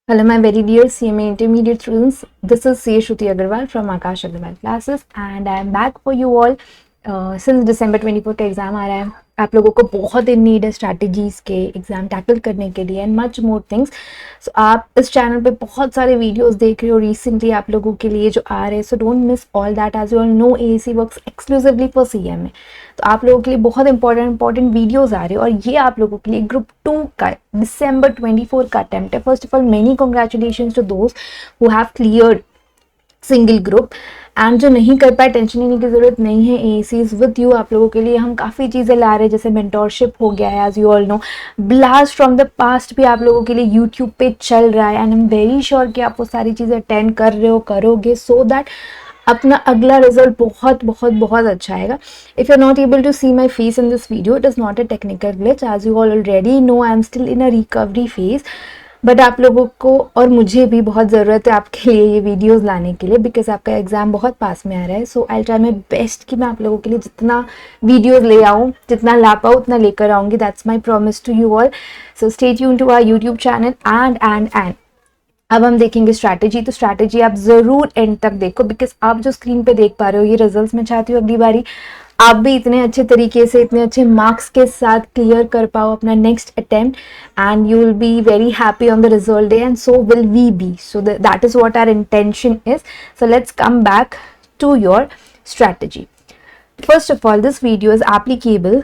Hello, my very dear CMA Intermediate students. This is CA Shruti Agarwal from Akash Agarwal Classes, and I am back for you all. Since December 24 का exam आ रहा है, आप लोगों को बहुत in need है strategies के exam tackle करने के लिए एंड मच मोर थिंग्स. सो आप इस चैनल पे बहुत सारे वीडियोस देख रहे हो रिसेंटली आप लोगों के लिए जो आ रहे हैं. So don't miss all that as you all know AAC works exclusively for CMA. तो आप लोगों के लिए बहुत इंपॉर्टेंट वीडियोस आ रहे हैं और ये आप लोगों के लिए ग्रुप 2 का December 24 का अटेम्प्ट है. First of all many congratulation to those who have cleared single group and जो नहीं कर पाए टेंशन लेने की जरूरत नहीं है. AAC is with you. आप लोगों के लिए हम काफ़ी चीज़ें ला रहे हैं जैसे मेंटोरशिप हो गया है as you all know. Blast from the past भी आप लोगों के लिए यूट्यूब पे चल रहा है and I am very sure कि आप वो सारी चीज़ें अटेंड कर रहे हो करोगे सो दैट अपना अगला रिजल्ट बहुत बहुत बहुत अच्छा आएगा. If you are not able to see my face in this video, it is not a technical glitch as you already know. I am still in a recovery phase, but आप लोगों को और मुझे भी बहुत ज़रूरत है आपके लिए ये वीडियोस लाने के लिए बिकॉज आपका एग्ज़ाम बहुत पास में आ रहा है. सो आई ट्राई माई बेस्ट कि मैं आप लोगों के लिए जितना वीडियोस ले आऊँ, जितना ला पाऊँ उतना लेकर आऊँगी. That's my promise to you all. So stay tune to our YouTube channel and अब हम देखेंगे स्ट्रैटेजी. तो स्ट्रैटेजी आप ज़रूर एंड तक देखो बिकॉज आप जो स्क्रीन पे देख पा रहे हो ये रिजल्ट्स में चाहती हूँ अगली बारी आप भी इतने अच्छे तरीके से इतने अच्छे मार्क्स के साथ क्लियर कर पाओ अपना next attempt and you will be very happy on the result day and so will we be. So that is what our intention is. So let's come back to your strategy. First of all this video is applicable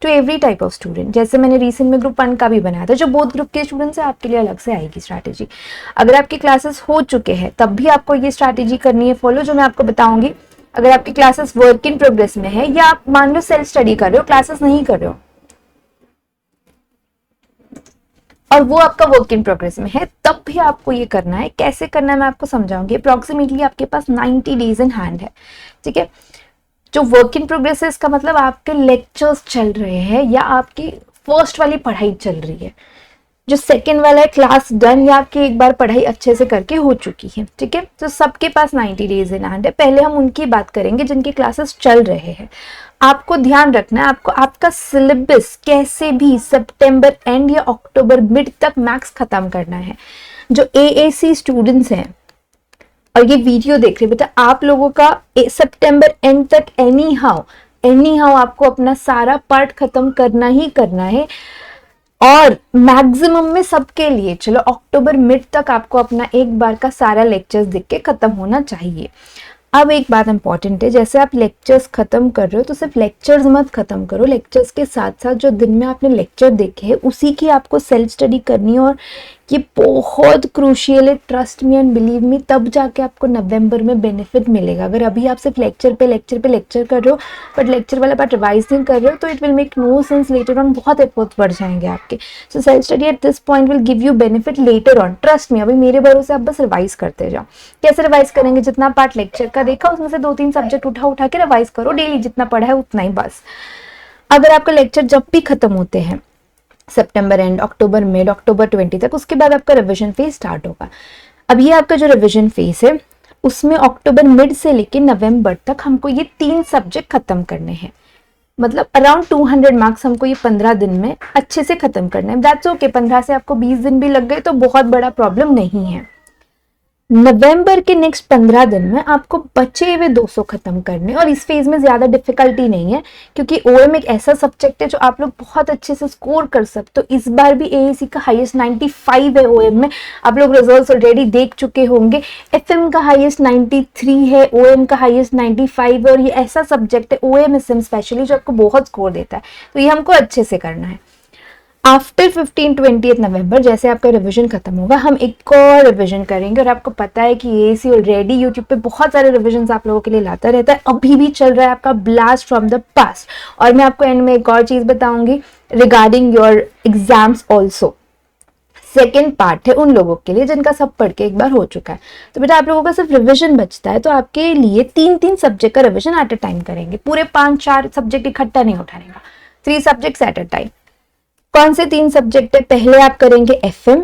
to every type of student. जैसे मैंने recent में group 1 का भी बनाया था. जो both group के students हैं आपके लिए अलग से आएगी स्ट्रैटेजी. अगर आपकी क्लासेस हो चुके हैं तब भी आपको ये स्ट्रैटेजी करनी है फॉलो जो मैं आपको बताऊंगी. अगर आपकी क्लासेस वर्क इन प्रोग्रेस में है या आप मान लो सेल्फ स्टडी कर रहे हो, क्लासेस नहीं कर रहे हो और वो आपका वर्क इन प्रोग्रेस में है, तब भी आपको ये करना है. कैसे करना है मैं आपको समझाऊंगी. अप्रोक्सीमेटली आपके पास 90 डेज इन हैंड है. ठीक है. जो वर्क इन प्रोग्रेस है इसका मतलब आपके लेक्चर्स चल रहे हैं या आपकी फर्स्ट वाली पढ़ाई चल रही है. जो सेकेंड वाला है क्लास डन या आपकी एक बार पढ़ाई अच्छे से करके हो चुकी है. ठीक है. तो सबके पास 90 डेज इन हैंड है. पहले हम उनकी बात करेंगे जिनके क्लासेस चल रहे हैं. आपको ध्यान रखना है आपको आपका सिलेबस कैसे भी सितंबर एंड या अक्टूबर मिड तक मैक्स खत्म करना है. जो AAC स्टूडेंट्स हैं और ये वीडियो देख रहे बेटा आप लोगों का सितंबर एंड तक एनी हाउ आपको अपना सारा पार्ट खत्म करना ही करना है और मैक्सिमम में सबके लिए चलो अक्टूबर मिड तक आपको अपना एक बार का सारा लेक्चर्स देख के खत्म होना चाहिए. अब एक बात इंपॉर्टेंट है, जैसे आप लेक्चर्स खत्म कर रहे हो तो सिर्फ लेक्चर्स मत खत्म करो. लेक्चर्स के साथ साथ जो दिन में आपने लेक्चर देखे हैं उसी की आपको सेल्फ स्टडी करनी है और ये बहुत क्रूशियल है. Trust me and believe me, तब जाके आपको नवंबर में बेनिफिट मिलेगा. अगर अभी आप सिर्फ लेक्चर पे लेक्चर कर रहे हो बट लेक्चर वाला पार्ट रिवाइज नहीं कर रहे हो तो it will make no sense. Later on बहुत एफर्ट्स बढ़ जाएंगे आपके. So self study at this point will give you benefit later on. Trust me, अभी मेरे भरोसे आप बस रिवाइज करते जाओ. कैसे रिवाइज करेंगे? जितना पार्ट लेक्चर का देखा उसमें से 2-3 सब्जेक्ट उठा के रिवाइज करो. डेली जितना पढ़ा है उतना ही बस. अगर आपका लेक्चर जब भी खत्म होते हैं सितंबर एंड अक्टूबर मिड अक्टूबर 20 तक, उसके बाद आपका रिवीजन फेज स्टार्ट होगा. अब ये आपका जो रिवीजन फेज है उसमें अक्टूबर मिड से लेकर नवंबर तक हमको ये 3 सब्जेक्ट खत्म करने हैं. मतलब अराउंड 200 मार्क्स हमको ये 15 दिन में अच्छे से खत्म करना है. That's okay. 15 से आपको 20 दिन भी लग गए तो बहुत बड़ा प्रॉब्लम नहीं है. नवंबर के नेक्स्ट 15 दिन में आपको बचे हुए 200 खत्म करने और इस फेज में ज्यादा डिफिकल्टी नहीं है क्योंकि OM एक ऐसा सब्जेक्ट है जो आप लोग बहुत अच्छे से स्कोर कर सकते हो. इस बार भी AAC का हाईएस्ट 95 है. OM में आप लोग रिजल्ट्स ऑलरेडी देख चुके होंगे. FM का हाईएस्ट 93 है, OM का हाईएस्ट 95 है और ये ऐसा सब्जेक्ट है OM SM स्पेशली जो आपको बहुत स्कोर देता है. तो ये हमको अच्छे से करना है. आफ्टर 15-20 नवंबर जैसे आपका रिवीजन खत्म होगा हम एक और रिवीजन करेंगे और आपको पता है कि AAC ऑलरेडी यूट्यूब पे बहुत सारे रिवीजन आप लोगों के लिए लाता रहता है. अभी भी चल रहा है आपका ब्लास्ट फ्रॉम द पास्ट. और मैं आपको एंड में एक और चीज बताऊंगी regarding your exams also. Second part है उन लोगों के लिए जिनका सब पढ़ के एक बार हो चुका है. तो बेटा आप लोगों का सिर्फ रिवीजन बचता है तो आपके लिए 3-3 सब्जेक्ट का रिवीजन एट अ टाइम करेंगे. पूरे 5-4 सब्जेक्ट इकट्ठा नहीं उठाएगा. 3 सब्जेक्ट एट अ टाइम. कौन से 3 सब्जेक्ट है? पहले आप करेंगे FM,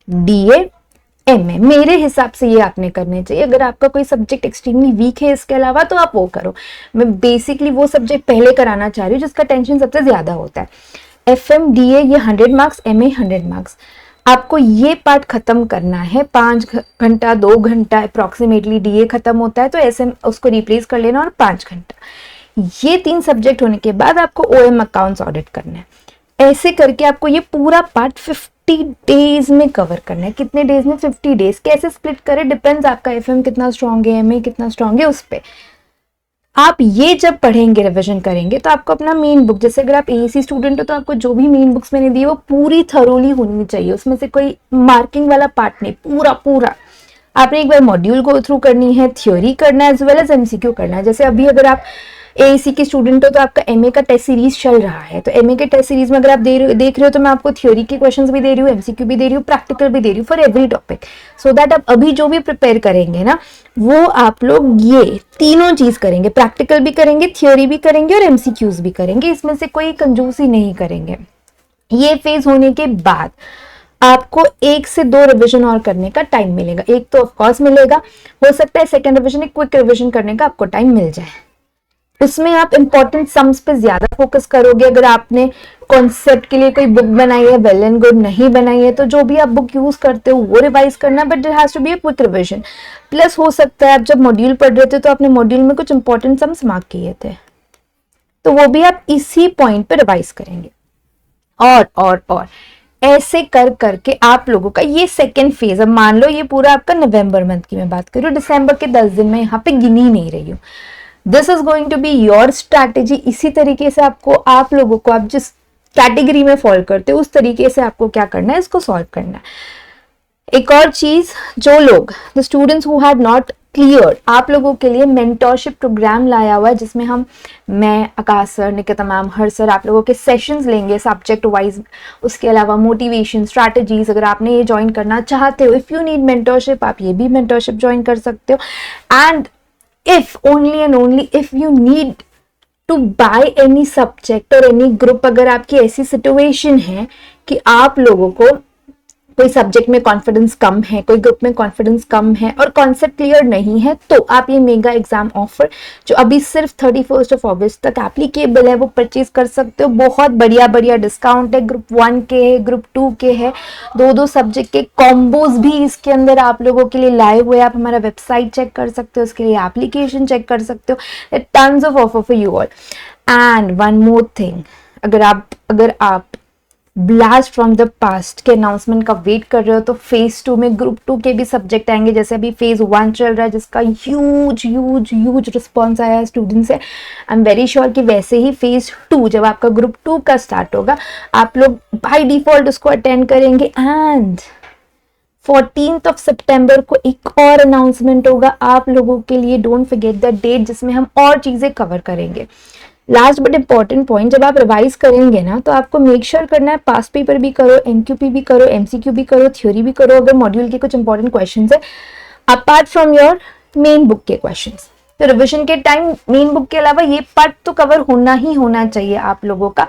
DA, MA. मेरे हिसाब से ये आपने करने चाहिए. अगर आपका कोई सब्जेक्ट एक्सट्रीमली वीक है इसके अलावा तो आप वो करो. मैं बेसिकली वो सब्जेक्ट पहले कराना चाह रही हूँ जिसका टेंशन सबसे ज्यादा होता है. FM, DA ये 100 मार्क्स, MA 100 मार्क्स. आपको ये पार्ट खत्म करना है 5 घंटा 2 घंटा अप्रोक्सीमेटली डीए खत्म होता है तो ऐसे उसको रिप्लेस कर लेना और 5 घंटा। ये 3 सब्जेक्ट होने के बाद आपको ओएम अकाउंट्स ऑडिट करना है। ऐसे करके आपको ये पूरा पार्ट 50 डेज में कवर करना है। कितने डेज में? 50 डेज। कैसे स्प्लिट करें? डिपेंड्स आपका एफएम कितना स्ट्रॉन्ग है, एमए कितना स्ट्रॉन्ग है, उस पर। आप ये जब पढ़ेंगे, रिवीजन करेंगे, तो आपको अपना मेन बुक, जैसे अगर आप एएसी स्टूडेंट हो तो आपको जो भी मेन बुक्स मैंने दी वो पूरी थरोली होनी चाहिए, उसमें से कोई मार्किंग वाला पार्ट नहीं, पूरा पूरा आपने एक बार मॉड्यूल गो थ्रू करनी है, थ्योरी करना है एज वेल एज एमसीक्यू करना है। जैसे अभी अगर आप एएसी के स्टूडेंट हो तो आपका एमए का टेस्ट सीरीज चल रहा है, तो एमए के टेस्ट सीरीज में अगर आप देख रहे हो तो मैं आपको थ्योरी के क्वेश्चंस भी दे रही हूँ, एमसीक्यू भी दे रही हूँ, प्रैक्टिकल भी दे रही हूँ for every topic, so that आप अभी जो भी प्रिपेयर करेंगे ना वो आप लोग ये तीनों चीज करेंगे, प्रैक्टिकल भी करेंगे, थ्योरी भी करेंगे और एमसीक्यूज भी करेंगे, इसमें से कोई कंजूसी नहीं करेंगे। ये फेज होने के बाद आपको 1 से 2 रिवीजन और करने का टाइम मिलेगा। एक तो ऑफकोर्स मिलेगा, हो सकता है सेकेंड रिवीजन एक क्विक रिवीजन करने का आपको टाइम मिल जाए। उसमें आप इंपॉर्टेंट सम्स पे ज्यादा फोकस करोगे। अगर आपने कॉन्सेप्ट के लिए कोई बुक बनाई है, वेल एंड गुड, नहीं बनाई है तो जो भी आप बुक यूज करते हो वो रिवाइज करना, but there has to be a quick revision. Plus हो सकता है आप जब मॉड्यूल पढ़ रहे थे तो आपने मॉड्यूल में कुछ इंपॉर्टेंट सम्स मार्क किए थे, तो वो भी आप इसी पॉइंट पे रिवाइज करेंगे। और ऐसे कर करके आप लोगों का ये सेकेंड फेज, अब मान लो ये पूरा आपका नवंबर मंथ की मैं बात कर रही हूँ, दिसंबर के 10 दिन में यहाँ पे गिनी नहीं रही हूँ। This is going to be your strategy. इसी तरीके से आपको, आप लोगों को, आप जिस कैटेगरी में फॉलो करते हो उस तरीके से आपको क्या करना है, इसको सॉल्व करना है। एक और चीज, जो लोग, the students who had not clear, आप लोगों के लिए मेंटोरशिप प्रोग्राम लाया हुआ है जिसमें मैं, आकाश सर, निकिता मैम, हर सर आप लोगों के सेशंस लेंगे सब्जेक्ट वाइज। उसके अलावा मोटिवेशन, स्ट्रैटेजीज, अगर आपने ये ज्वाइन करना चाहते हो, इफ यू नीड मेंटोरशिप, आप ये भी मेंटोरशिप ज्वाइन कर सकते हो। And if only and only if you need to buy any subject or any group, अगर आपकी ऐसी सिचुएशन है कि आप लोगों को कोई सब्जेक्ट में कॉन्फिडेंस कम है, कोई ग्रुप में कॉन्फिडेंस कम है और कॉन्सेप्ट क्लियर नहीं है, तो आप ये मेगा एग्जाम ऑफर जो अभी सिर्फ 31 अगस्त तक एप्लीकेबल है वो परचेज कर सकते हो। बहुत बढ़िया बढ़िया डिस्काउंट है, ग्रुप 1 के है, ग्रुप 2 के है, 2 सब्जेक्ट के कॉम्बोज भी इसके अंदर आप लोगों के लिए लाए हुए। आप हमारा वेबसाइट चेक कर सकते हो, उसके लिए एप्लीकेशन चेक कर सकते हो। Tons of offer for you all. And one more thing, अगर आप ब्लास्ट फ्रॉम द पास्ट के अनाउंसमेंट का वेट कर रहे हो तो फेज 2 में ग्रुप 2 के भी सब्जेक्ट आएंगे। जैसे अभी फेज 1 चल रहा है जिसका ह्यूज रिस्पॉन्स आया है स्टूडेंट से, आई एम वेरी श्योर कि वैसे ही फेज 2 जब आपका ग्रुप 2 का स्टार्ट होगा आप लोग बाय डिफॉल्ट उसको अटेंड करेंगे। एंड 14 सितंबर को एक और अनाउंसमेंट होगा आप लोगों के लिए, डोंट फॉरगेट द डेट, जिसमें हम और चीजें कवर करेंगे। लास्ट बट इंपॉर्टेंट पॉइंट, जब आप रिवाइज करेंगे ना तो आपको मेक श्योर करना है पास्ट पेपर भी करो, एमक्यूपी भी करो, एमसीक्यू भी करो, थ्योरी भी करो, अगर मॉड्यूल के कुछ इंपॉर्टेंट क्वेश्चंस है apart from your main book के क्वेश्चंस। तो रिविजन के टाइम मेन बुक के अलावा ये पार्ट तो कवर होना ही होना चाहिए आप लोगों का।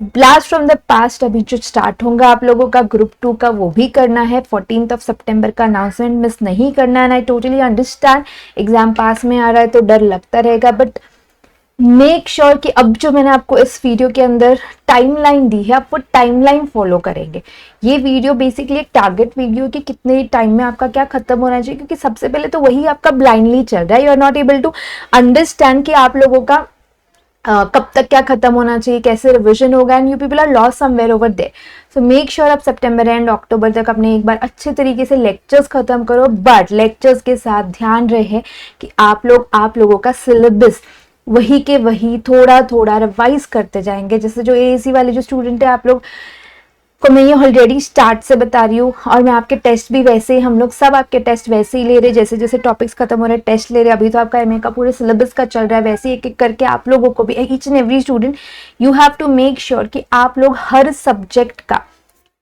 ब्लास्ट फ्रॉम द पास्ट अभी जो स्टार्ट होगा आप लोगों का ग्रुप 2 का, वो भी करना है। 14 सितंबर का अनाउंसमेंट मिस नहीं करना है। आई टोटली अंडरस्टैंड एग्जाम पास में आ रहा है तो डर लगता रहेगा, बट मेक श्योर कि अब जो मैंने आपको इस वीडियो के अंदर टाइमलाइन दी है आप वो टाइमलाइन फॉलो करेंगे। ये वीडियो बेसिकली एक टारगेट वीडियो कि कितने टाइम में आपका क्या खत्म होना चाहिए, क्योंकि सबसे पहले तो वही आपका ब्लाइंडली चल रहा है। You are not able to understand कि आप लोगों का कब तक क्या खत्म होना चाहिए, कैसे रिविजन होगा, and you people are lost somewhere over there. So make sure आप सितंबर एंड अक्टूबर तक अपने एक बार अच्छे तरीके से लेक्चर्स खत्म करो, बट लेक्चर्स के साथ ध्यान रहे कि आप लोगों का सिलेबस वही के वही थोड़ा थोड़ा रिवाइज करते जाएंगे। जैसे जो एएसी वाले जो स्टूडेंट है आप लोग को मैं ये ऑलरेडी स्टार्ट से बता रही हूँ, और मैं आपके टेस्ट भी वैसे ही, हम लोग सब आपके टेस्ट वैसे ही ले रहे, जैसे जैसे टॉपिक्स खत्म हो रहे हैं टेस्ट ले रहे। अभी तो आपका एमए का पूरे सिलेबस का चल रहा है, वैसे एक एक करके आप लोगों को भी, each and every student you have to make sure कि आप लोग हर सब्जेक्ट का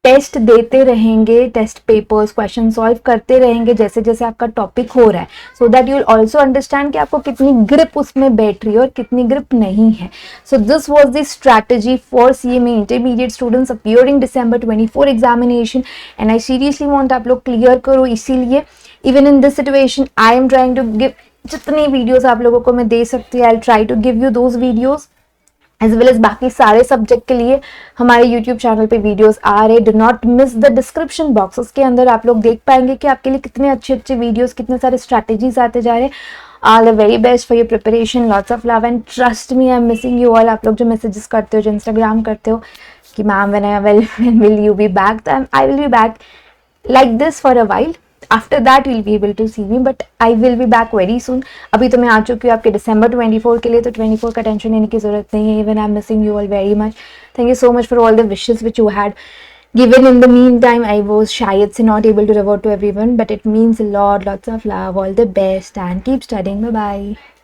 टेस्ट देते रहेंगे, टेस्ट पेपर्स क्वेश्चन सॉल्व करते रहेंगे जैसे जैसे आपका टॉपिक हो रहा है, so that you will also understand कि आपको कितनी ग्रिप उसमें बैठ रही है और कितनी ग्रिप नहीं है। So this was the strategy for CMA intermediate students appearing December 24 examination, and I seriously want आप लोग क्लियर करो। इसीलिए even in this situation I am trying to give जितनी वीडियोज आप लोगों को मैं दे सकती हूँ, I will try to give you those videos. As well as बाकी सारे सब्जेक्ट के लिए हमारे यूट्यूब चैनल पे वीडियोस आ रहे। Do not miss the description box, उसके अंदर आप लोग देख पाएंगे कि आपके लिए कितने अच्छे अच्छे वीडियोस, कितने सारे स्ट्रैटेजीज आते जा रहे हैं। All the very best for your preparation, lots of love and trust me, I am missing you all. आप लोग जो मैसेजेस करते हो, जो इंस्टाग्राम करते हो कि ma'am when will you be back, तो I will be back like this for a while. After that you'll be able to see me, but I will be back very soon. अभी तो मैं आ चुकी हूँ आपके December 24 के लिए, तो 24 का टेंशन लेने की ज़रूरत नहीं है. Even I'm missing you all very much. Thank you so much for all the wishes which you had given. In the meantime, I was शायद से not able to revert to everyone, but it means a lot. Lots of love, all the best, and keep studying. Bye bye.